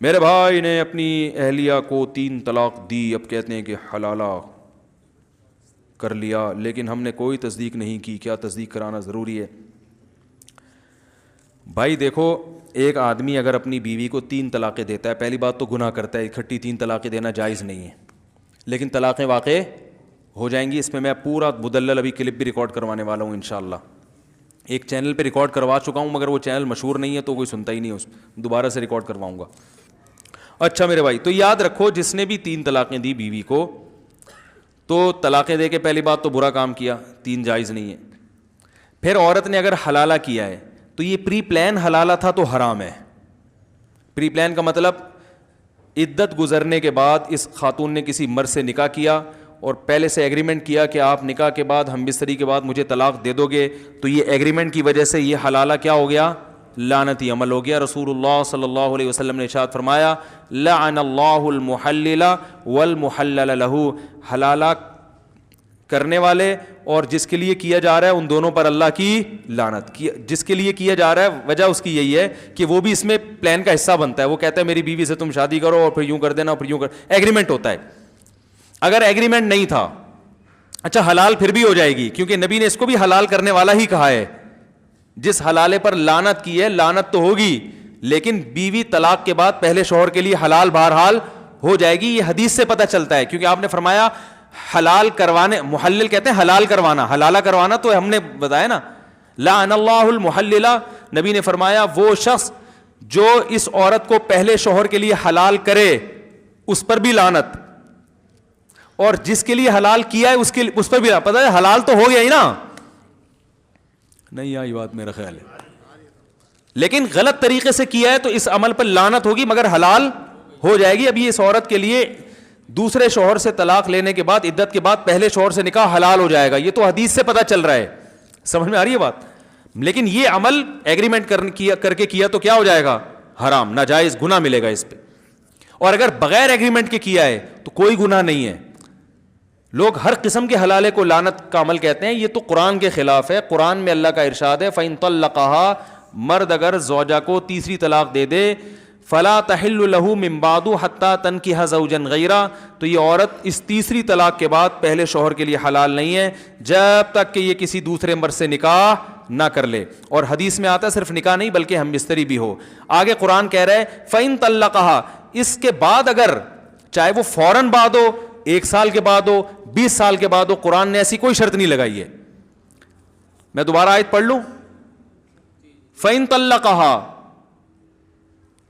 میرے بھائی نے اپنی اہلیہ کو 3 طلاق دی، اب کہتے ہیں کہ حلالہ کر لیا، لیکن ہم نے کوئی تصدیق نہیں کی، کیا تصدیق کرانا ضروری ہے؟ بھائی دیکھو، ایک آدمی اگر اپنی بیوی کو 3 طلاقیں دیتا ہے، پہلی بات تو گناہ کرتا ہے، اکٹھی 3 طلاقیں دینا جائز نہیں ہے، لیکن طلاقیں واقع ہو جائیں گی۔ اس میں پورا مدلل ابھی کلپ بھی ریکارڈ کروانے والا ہوں انشاءاللہ، ایک چینل پہ ریکارڈ کروا چکا ہوں، مگر وہ چینل مشہور نہیں ہے تو کوئی سنتا ہی نہیں، اس دوبارہ سے ریکارڈ کرواؤں گا۔ اچھا میرے بھائی، تو یاد رکھو جس نے بھی 3 طلاقیں دی بیوی کو، تو طلاقیں دے کے پہلی بات تو برا کام کیا، 3 جائز نہیں ہے۔ پھر عورت نے اگر حلالہ کیا ہے تو یہ پری پلان حلالہ تھا تو حرام ہے۔ پری پلان کا مطلب عدت گزرنے کے بعد اس خاتون نے کسی مرد سے نکاح کیا اور پہلے سے ایگریمنٹ کیا کہ آپ نکاح کے بعد ہم بستری کے بعد مجھے طلاق دے دو گے، تو یہ ایگریمنٹ کی وجہ سے یہ حلالہ کیا ہو گیا؟ لعنتی عمل ہو گیا۔ رسول اللہ صلی اللہ علیہ وسلم نے ارشاد فرمایا لعن اللہ المحلل والمحلل له، حلالہ کرنے والے اور جس کے لیے کیا جا رہا ہے ان دونوں پر اللہ کی لعنت۔ جس کے لیے کیا جا رہا ہے وجہ اس کی یہی ہے کہ وہ بھی اس میں پلان کا حصہ بنتا ہے، وہ کہتا ہے میری بیوی سے تم شادی کرو اور پھر یوں کر دینا اور پھر یوں کر، ایگریمنٹ ہوتا ہے۔ اگر ایگریمنٹ نہیں تھا، اچھا حلال پھر بھی ہو جائے گی، کیونکہ نبی نے اس کو بھی حلال کرنے والا ہی کہا ہے۔ جس حلالے پر لعنت کی ہے لعنت تو ہوگی، لیکن بیوی طلاق کے بعد پہلے شوہر کے لیے حلال بہرحال ہو جائے گی۔ یہ حدیث سے پتہ چلتا ہے، کیونکہ آپ نے فرمایا حلال کروانے، محلل کہتے ہیں حلال کروانا، حلالہ کروانا تو ہم نے بتایا نا، لعن اللہ المحلل، نبی نے فرمایا وہ شخص جو اس عورت کو پہلے شوہر کے لیے حلال کرے اس پر بھی لعنت، اور جس کے لیے حلال کیا ہے اس پر بھی لعنت۔ پتہ ہے حلال تو ہو گیا ہی نا، نہیں آئی بات میرا خیال ہے، لیکن غلط طریقے سے کیا ہے تو اس عمل پر لعنت ہوگی، مگر حلال ہو جائے گی۔ ابھی اس عورت کے لیے دوسرے شوہر سے طلاق لینے کے بعد عدت کے بعد پہلے شوہر سے نکاح حلال ہو جائے گا، یہ تو حدیث سے پتہ چل رہا ہے، سمجھ میں آ رہی ہے بات؟ لیکن یہ عمل ایگریمنٹ کر کے کیا تو کیا ہو جائے گا؟ حرام، ناجائز، گناہ ملے گا اس پہ۔ اور اگر بغیر ایگریمنٹ کے کیا ہے تو کوئی گناہ نہیں ہے۔ لوگ ہر قسم کے حلالے کو لعنت کا عمل کہتے ہیں، یہ تو قرآن کے خلاف ہے۔ قرآن میں اللہ کا ارشاد ہے فَإِن طَلَّقَهَا، مرد اگر زوجہ کو تیسری طلاق دے دے، فَلَا تَحِلُّ لَهُ مِن بَعْدُ حَتَّى تَنكِحَ زَوْجًا غَيْرَهُ، تو یہ عورت اس تیسری طلاق کے بعد پہلے شوہر کے لیے حلال نہیں ہے جب تک کہ یہ کسی دوسرے مرد سے نکاح نہ کر لے۔ اور حدیث میں آتا ہے صرف نکاح نہیں بلکہ ہم بستری بھی ہو۔ آگے قرآن کہہ رہا ہے فَإِن طَلَّقَهَا، اس کے بعد اگر چاہے وہ فوراً بعد ہو، 1 سال کے بعد ہو، 20 سال کے بعد ہو، قرآن نے ایسی کوئی شرط نہیں لگائی ہے۔ میں دوبارہ آیت پڑھ لوں، فَإِن طَلَّقَهَا،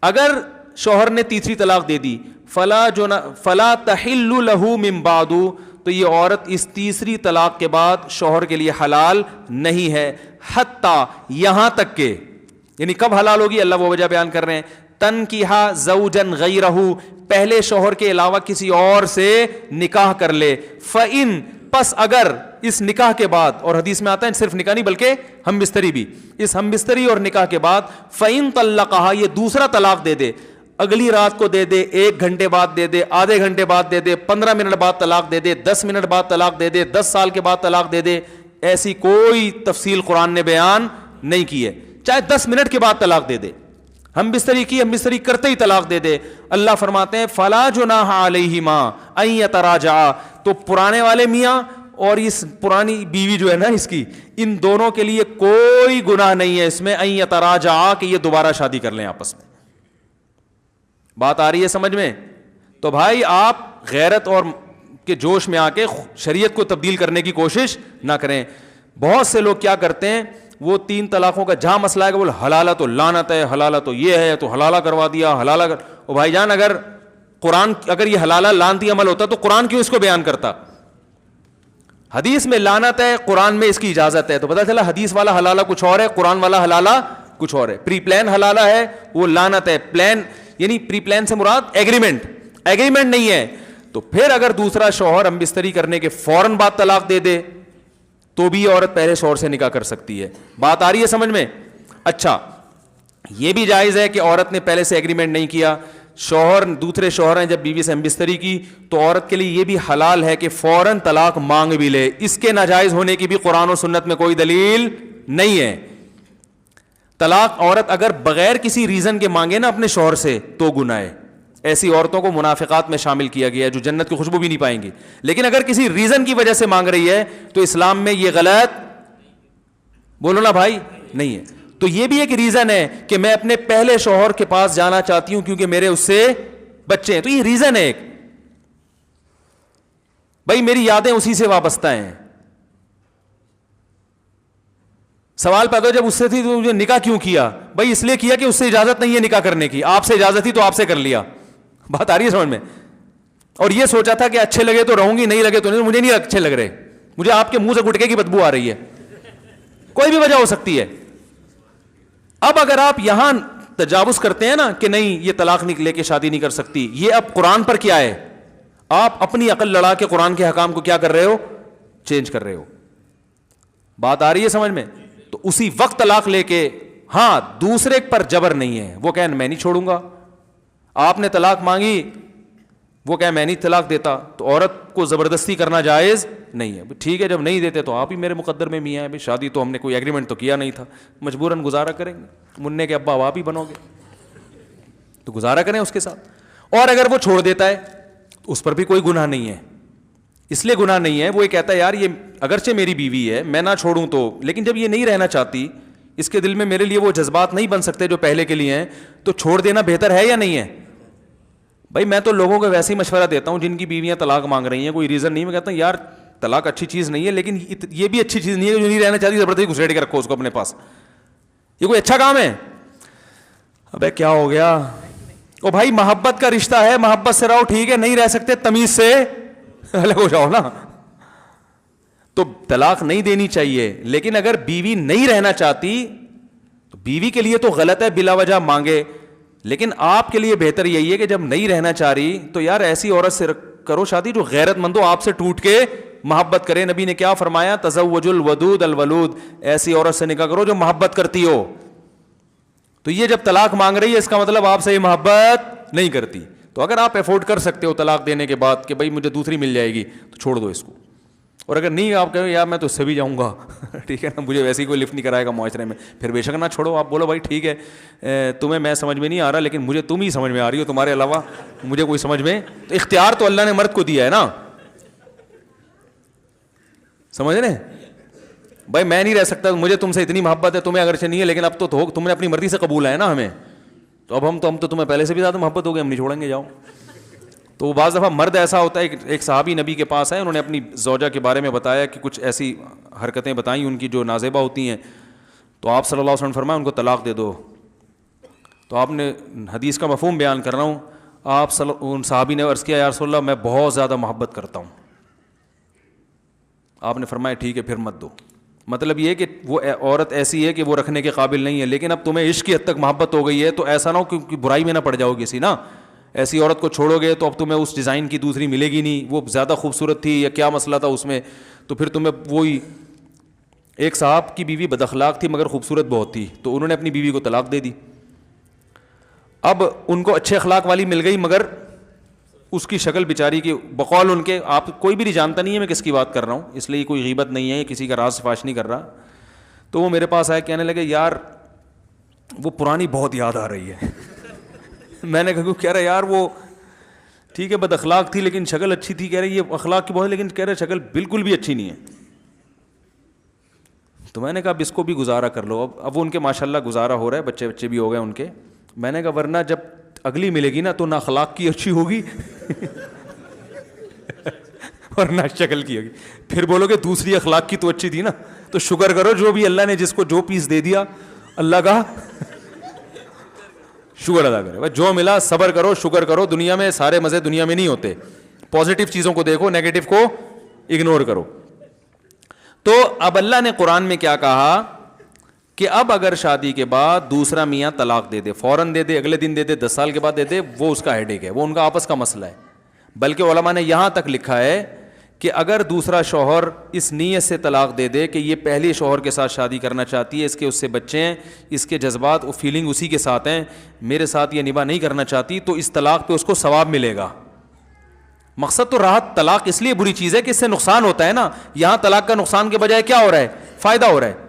اگر شوہر نے تیسری طلاق دے دی، فلا تحل له من بعد، تو یہ عورت اس تیسری طلاق کے بعد شوہر کے لیے حلال نہیں ہے، حتیٰ، یہاں تک کہ، یعنی کب حلال ہوگی اللہ وہ وجہ بیان کر رہے ہیں، تنکیحا زوجن غیرہ، پہلے شوہر کے علاوہ کسی اور سے نکاح کر لے، فإن، پس اگر اس نکاح کے بعد، اور حدیث میں آتا ہے صرف نکاح نہیں بلکہ ہم بستری بھی، اس ہم بستری اور نکاح کے بعد فإن طلقها، یہ دوسرا طلاق دے دے، اگلی رات کو دے دے، 1 گھنٹے بعد دے دے، آدھے گھنٹے بعد دے دے، 15 منٹ بعد طلاق دے دے، 10 منٹ بعد طلاق دے دے، 10 سال کے بعد طلاق دے دے، ایسی کوئی تفصیل قرآن نے بیان نہیں کی ہے۔ چاہے 10 منٹ کے بعد طلاق دے دے، ہم بستری کی، ہم بستری کرتے ہی طلاق دے دے، اللہ فرماتے ہیں فلا جناح علیہما ان یتراجعا، تو پرانے والے میاں اور اس پرانی بیوی جو ہے نا اس کی، ان دونوں کے لیے کوئی گناہ نہیں ہے اس میں، ان یتراجعا، کہ یہ دوبارہ شادی کر لیں آپس میں۔ بات آ رہی ہے سمجھ میں؟ تو بھائی آپ غیرت اور کے جوش میں آ کے شریعت کو تبدیل کرنے کی کوشش نہ کریں۔ بہت سے لوگ کیا کرتے ہیں، وہ 3 طلاقوں کا جہاں مسئلہ ہے کہ وہ حلالہ تو لعنت ہے، حلالہ تو یہ ہے، تو حلالہ کروا دیا، حلالہ کر، او بھائی جان، اگر قرآن، اگر یہ حلالہ لعنتی عمل ہوتا تو قرآن کیوں اس کو بیان کرتا؟ حدیث میں لعنت ہے، قرآن میں اس کی اجازت ہے، تو پتہ چلا حدیث والا حلالہ کچھ اور ہے، قرآن والا حلالہ کچھ اور ہے۔ پری پلان حلالہ ہے، وہ لعنت ہے۔ پلان یعنی پری پلان سے مراد ایگریمنٹ نہیں ہے۔ تو پھر اگر دوسرا شوہر ہم بستری کرنے کے فوراً بعد طلاق دے دے تو بھی عورت پہلے شوہر سے نکاح کر سکتی ہے۔ بات آ رہی ہے سمجھ میں؟ اچھا، یہ بھی جائز ہے کہ عورت نے پہلے سے ایگریمنٹ نہیں کیا، شوہر، دوسرے شوہر ہیں جب بیوی سے ہم بستری کی، تو عورت کے لیے یہ بھی حلال ہے کہ فوراً طلاق مانگ بھی لے۔ اس کے ناجائز ہونے کی بھی قرآن و سنت میں کوئی دلیل نہیں ہے۔ طلاق عورت اگر بغیر کسی ریزن کے مانگے نا اپنے شوہر سے تو گناہ ہے. ایسی عورتوں کو منافقات میں شامل کیا گیا ہے جو جنت کی خوشبو بھی نہیں پائیں گی. لیکن اگر کسی ریزن کی وجہ سے مانگ رہی ہے تو اسلام میں یہ غلط, بولو نا بھائی, نہیں ہے. تو یہ بھی ایک ریزن ہے کہ میں اپنے پہلے شوہر کے پاس جانا چاہتی ہوں کیونکہ میرے اس سے بچے ہیں, تو یہ ریزن ہے ایک. بھائی میری یادیں اسی سے وابستہ ہیں. سوال پیدا ہو جب اس سے تھی تو مجھے نکاح کیوں کیا؟ بھائی اس لیے کیا کہ اس سے اجازت نہیں ہے نکاح کرنے کی, آپ سے اجازت تھی تو آپ سے کر لیا. بات آ رہی ہے سمجھ میں؟ اور یہ سوچا تھا کہ اچھے لگے تو رہوں گی, نہیں لگے تو نہیں. مجھے نہیں اچھے لگ رہے, مجھے آپ کے منہ سے گٹکے کی بدبو آ رہی ہے. کوئی بھی وجہ ہو سکتی ہے. اب اگر آپ یہاں تجاوز کرتے ہیں نا کہ نہیں یہ طلاق لے کے شادی نہیں کر سکتی, یہ اب قرآن پر کیا ہے؟ آپ اپنی عقل لڑا کے قرآن کے حکام کو کیا کر رہے ہو؟ چینج کر رہے ہو. بات آ رہی ہے سمجھ میں؟ تو اسی وقت طلاق لے کے, ہاں دوسرے پر جبر نہیں ہے, وہ کہیں میں نہیں چھوڑوں گا. آپ نے طلاق مانگی, وہ کہیں میں نہیں طلاق دیتا, تو عورت کو زبردستی کرنا جائز نہیں ہے. ٹھیک ہے جب نہیں دیتے تو آپ ہی میرے مقدر میں میاں ہیں, شادی تو ہم نے کوئی ایگریمنٹ تو کیا نہیں تھا, مجبوراً گزارا کریں گے. مننے کے ابا آپ ہی بنو گے تو گزارا کریں اس کے ساتھ. اور اگر وہ چھوڑ دیتا ہے تو اس پر بھی کوئی گناہ نہیں ہے. اس لیے گناہ نہیں ہے, وہ یہ کہتا ہے یار یہ اگرچہ میری بیوی ہے میں نہ چھوڑوں تو, لیکن جب یہ نہیں رہنا چاہتی, اس کے دل میں میرے لیے وہ جذبات نہیں بن سکتے جو پہلے کے لیے ہیں, تو چھوڑ دینا بہتر ہے یا نہیں ہے؟ بھائی میں تو لوگوں کو ویسے ہی مشورہ دیتا ہوں جن کی بیویاں طلاق مانگ رہی ہیں, کوئی ریزن نہیں, میں کہتا ہوں یار طلاق اچھی چیز نہیں ہے, لیکن یہ بھی اچھی چیز نہیں ہے جو نہیں رہنا چاہتی زبردستی گھسیٹ کے رکھو اس کو اپنے پاس. یہ کوئی اچھا کام ہے؟ ابے کیا ہو گیا؟ او بھائی محبت کا رشتہ ہے, محبت سے رہو, ٹھیک ہے, نہیں رہ سکتے تمیز سے الگ ہو جاؤ نا. تو طلاق نہیں دینی چاہیے, لیکن اگر بیوی نہیں رہنا چاہتی تو بیوی کے لیے تو غلط ہے بلا وجہ مانگے, لیکن آپ کے لیے بہتر یہی ہے کہ جب نہیں رہنا چاہ رہی تو یار ایسی عورت سے کرو شادی جو غیرت مند ہو, آپ سے ٹوٹ کے محبت کرے. نبی نے کیا فرمایا؟ تزوج الودود الولود, ایسی عورت سے نکاح کرو جو محبت کرتی ہو. تو یہ جب طلاق مانگ رہی ہے اس کا مطلب آپ سے یہ محبت نہیں کرتی. تو اگر آپ افورڈ کر سکتے ہو طلاق دینے کے بعد کہ بھائی مجھے دوسری مل جائے گی تو چھوڑ دو اس کو. اور اگر نہیں آپ کہیں یار میں تو اس سے بھی جاؤں گا ٹھیک ہے نا, مجھے ویسے ہی کوئی لفٹ نہیں کرائے گا معاشرے میں, پھر بے شک نہ چھوڑو. آپ بولو بھائی ٹھیک ہے تمہیں میں سمجھ میں نہیں آ رہا لیکن مجھے تم ہی سمجھ میں آ رہی ہو, تمہارے علاوہ مجھے کوئی سمجھ میں. تو اختیار تو اللہ نے مرد کو دیا ہے نا, سمجھ رہے بھائی میں نہیں رہ سکتا, مجھے تم سے اتنی محبت ہے, تمہیں اگرچہ نہیں ہے لیکن اب تو تم نے اپنی مرضی سے قبول ہے نا ہمیں, تو اب ہم تو تمہیں پہلے سے بھی زیادہ محبت ہو گئی, ہم نہیں چھوڑیں گے, جاؤ. تو بعض دفعہ مرد ایسا ہوتا ہے, ایک صحابی نبی کے پاس آئے, انہوں نے اپنی زوجہ کے بارے میں بتایا کہ کچھ ایسی حرکتیں بتائیں ان کی جو نازیبہ ہوتی ہیں, تو آپ صلی اللہ علیہ وسلم فرمایا ان کو طلاق دے دو. تو آپ نے حدیث کا مفہوم بیان کر رہا ہوں, آپ ان صحابی نے عرض کیا یا رسول اللہ میں بہت زیادہ محبت کرتا ہوں. آپ نے فرمایا ٹھیک ہے پھر مت دو. مطلب یہ کہ وہ عورت ایسی ہے کہ وہ رکھنے کے قابل نہیں ہے, لیکن اب تمہیں عشق کی حد تک محبت ہو گئی ہے تو ایسا نہ ہو کہ برائی میں نہ پڑ جاؤ کسی نا. ایسی عورت کو چھوڑو گے تو اب تمہیں اس ڈیزائن کی دوسری ملے گی نہیں, وہ زیادہ خوبصورت تھی یا کیا مسئلہ تھا اس میں, تو پھر تمہیں وہی. ایک صاحب کی بیوی بد اخلاق تھی مگر خوبصورت بہت تھی, تو انہوں نے اپنی بیوی کو طلاق دے دی. اب ان کو اچھے اخلاق والی مل گئی مگر اس کی شکل بیچاری کی بقول ان کے, آپ کوئی بھی نہیں جانتا نہیں ہے میں کس کی بات کر رہا ہوں, اس لیے کوئی غیبت نہیں ہے, کسی کا راز فاش نہیں کر رہا. تو وہ میرے پاس آئے, کہنے لگے یار وہ پرانی بہت یاد آ رہی ہے. میں نے کہہ رہا یار وہ ٹھیک ہے بد اخلاق تھی لیکن شکل اچھی تھی. کہہ رہے یہ اخلاق کی بہت, لیکن کہہ رہے شکل بالکل بھی اچھی نہیں ہے. تو میں نے کہا اب اس کو بھی گزارا کر لو. اب وہ ان کے ماشاءاللہ گزارا ہو رہا ہے, بچے بھی ہو گئے ان کے. میں نے کہا ورنہ جب اگلی ملے گی نا تو نہ اخلاق کی اچھی ہوگی اور نہ شکل کی ہوگی, پھر بولو گے دوسری اخلاق کی تو اچھی تھی نا. تو شکر کرو جو بھی اللہ نے جس کو جو پیس دے دیا اللہ کا شکر ادا کرو. بھائی جو ملا صبر کرو, شکر کرو. دنیا میں سارے مزے دنیا میں نہیں ہوتے. پازیٹیو چیزوں کو دیکھو, نیگیٹو کو اگنور کرو. تو اب اللہ نے قرآن میں کیا کہا کہ اب اگر شادی کے بعد دوسرا میاں طلاق دے دے, فوراً دے دے, اگلے دن دے دے, 10 سال کے بعد دے دے, وہ اس کا ہیڈیک ہے, وہ ان کا آپس کا مسئلہ ہے. بلکہ علماء نے یہاں تک لکھا ہے کہ اگر دوسرا شوہر اس نیت سے طلاق دے دے کہ یہ پہلے شوہر کے ساتھ شادی کرنا چاہتی ہے, اس کے اس سے بچے ہیں, اس کے جذبات و فیلنگ اسی کے ساتھ ہیں, میرے ساتھ یہ نباہ نہیں کرنا چاہتی, تو اس طلاق پہ اس کو ثواب ملے گا. مقصد تو راحت. طلاق اس لیے بری چیز ہے کہ اس سے نقصان ہوتا ہے نا. یہاں طلاق کا نقصان کے بجائے کیا ہو رہا ہے؟ فائدہ ہو رہا ہے.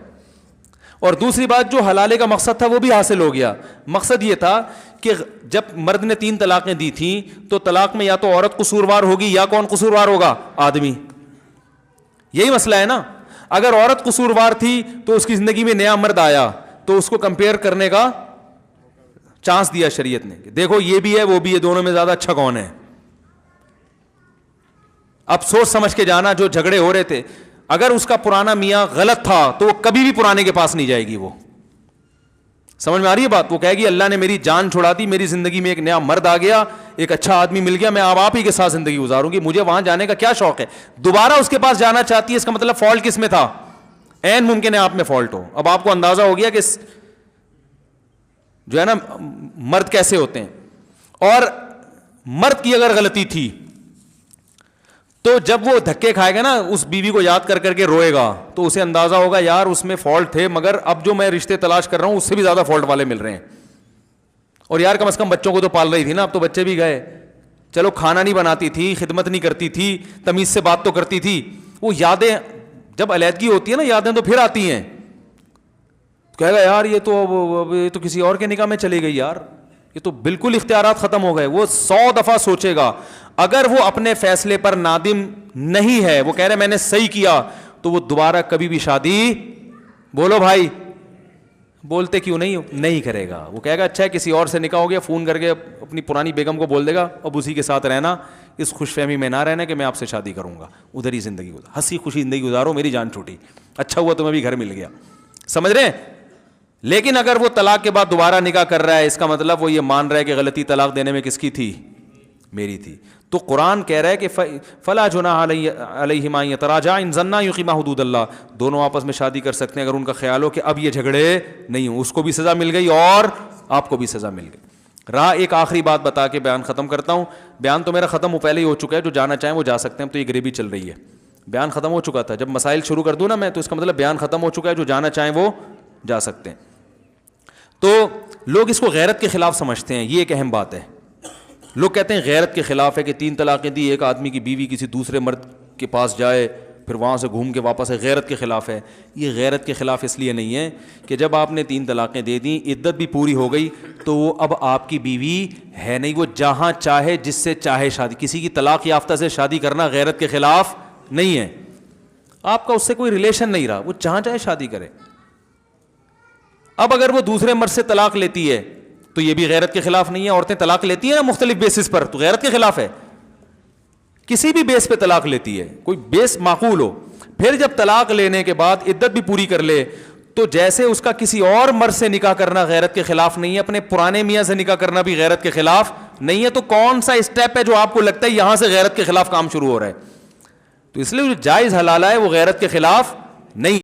اور دوسری بات جو حلالے کا مقصد تھا وہ بھی حاصل ہو گیا. مقصد یہ تھا کہ جب مرد نے 3 طلاقیں دی تھیں تو طلاق میں یا تو عورت قصوروار ہوگی یا کون قصوروار ہوگا؟ آدمی. یہی مسئلہ ہے نا. اگر عورت قصوروار تھی تو اس کی زندگی میں نیا مرد آیا تو اس کو کمپیئر کرنے کا چانس دیا شریعت نے کہ دیکھو یہ بھی ہے وہ بھی ہے, دونوں میں زیادہ اچھا کون ہے. اب سوچ سمجھ کے جانا. جو جھگڑے ہو رہے تھے, اگر اس کا پرانا میاں غلط تھا تو وہ کبھی بھی پرانے کے پاس نہیں جائے گی. وہ سمجھ میں آ رہی ہے بات؟ وہ کہے گی اللہ نے میری جان چھڑا دی, میری زندگی میں ایک نیا مرد آ گیا, ایک اچھا آدمی مل گیا, میں اب آپ ہی کے ساتھ زندگی گزاروں گی, مجھے وہاں جانے کا کیا شوق ہے. دوبارہ اس کے پاس جانا چاہتی ہے, اس کا مطلب فالٹ کس میں تھا؟ عین ممکن ہے آپ میں فالٹ ہو. اب آپ کو اندازہ ہو گیا کہ جو ہے نا مرد کیسے ہوتے ہیں. اور مرد کی اگر غلطی تھی تو جب وہ دھکے کھائے گا نا اس بیوی کو یاد کر کر کے روئے گا تو اسے اندازہ ہوگا یار اس میں فالٹ تھے, مگر اب جو میں رشتے تلاش کر رہا ہوں اس سے بھی زیادہ فالٹ والے مل رہے ہیں. اور یار کم از کم بچوں کو تو پال رہی تھی نا, اب تو بچے بھی گئے. چلو کھانا نہیں بناتی تھی, خدمت نہیں کرتی تھی, تمیز سے بات تو کرتی تھی. وہ یادیں جب علیحدگی ہوتی ہے نا, یادیں تو پھر آتی ہیں. کہے گا یار یہ تو کسی اور کے نکاح میں چلی گئی یار, یہ تو بالکل اختیارات ختم ہو گئے. وہ 100 دفعہ سوچے گا. اگر وہ اپنے فیصلے پر نادم نہیں ہے, وہ کہہ رہے میں نے صحیح کیا, تو وہ دوبارہ کبھی بھی شادی, بولو بھائی, بولتے کیوں نہیں کرے گا. وہ کہے گا اچھا ہے کسی اور سے نکاح ہو گیا, فون کر کے اپنی پرانی بیگم کو بول دے گا اب اسی کے ساتھ رہنا, اس خوش فہمی میں نہ رہنا کہ میں آپ سے شادی کروں گا, ادھر ہی زندگی گزار, ہنسی خوشی زندگی گزارو, میری جان چھوٹی, اچھا ہوا تمہیں بھی گھر مل گیا. سمجھ رہے ہیں؟ لیکن اگر وہ طلاق کے بعد دوبارہ نکاح کر رہا ہے, اس کا مطلب وہ یہ مان رہا ہے کہ غلطی طلاق دینے میں کس کی تھی؟ میری تھی. تو قرآن کہہ رہا ہے کہ فلا جناح علیہما ان یتراجعا ان ظنا یقیما حدود اللہ, دونوں آپس میں شادی کر سکتے ہیں اگر ان کا خیال ہو کہ اب یہ جھگڑے نہیں ہوں. اس کو بھی سزا مل گئی اور آپ کو بھی سزا مل گئی. ایک آخری بات بتا کے بیان ختم کرتا ہوں. بیان تو میرا ختم ہو پہلے ہی ہو چکا ہے, جو جانا چاہیں وہ جا سکتے ہیں. تو یہ غریبی چل رہی ہے, بیان ختم ہو چکا تھا. جب مسائل شروع کر دوں نا میں تو اس کا مطلب بیان ختم ہو چکا ہے, جو جانا چاہیں وہ جا سکتے ہیں. تو لوگ اس کو غیرت کے خلاف سمجھتے ہیں, یہ ایک اہم بات ہے. لوگ کہتے ہیں غیرت کے خلاف ہے کہ 3 طلاقیں دی, ایک آدمی کی بیوی کسی دوسرے مرد کے پاس جائے پھر وہاں سے گھوم کے واپس ہے, غیرت کے خلاف ہے. یہ غیرت کے خلاف اس لیے نہیں ہے کہ جب آپ نے 3 طلاقیں دے دیں, عدت بھی پوری ہو گئی, تو وہ اب آپ کی بیوی ہے نہیں. وہ جہاں چاہے جس سے چاہے شادی, کسی کی طلاق یافتہ سے شادی کرنا غیرت کے خلاف نہیں ہے. آپ کا اس سے کوئی ریلیشن نہیں رہا, وہ جہاں چاہے شادی کرے. اب اگر وہ دوسرے مرد سے طلاق لیتی ہے تو یہ بھی غیرت کے خلاف نہیں ہے. عورتیں طلاق لیتی ہیں نا مختلف بیسس پر, تو غیرت کے خلاف ہے. کسی بھی بیس پہ طلاق لیتی ہے, کوئی بیس معقول ہو, پھر جب طلاق لینے کے بعد عدت بھی پوری کر لے تو جیسے اس کا کسی اور مرد سے نکاح کرنا غیرت کے خلاف نہیں ہے, اپنے پرانے میاں سے نکاح کرنا بھی غیرت کے خلاف نہیں ہے. تو کون سا اسٹیپ ہے جو آپ کو لگتا ہے یہاں سے غیرت کے خلاف کام شروع ہو رہا ہے؟ تو اس لیے جو جائز حلالہ ہے وہ غیرت کے خلاف نہیں.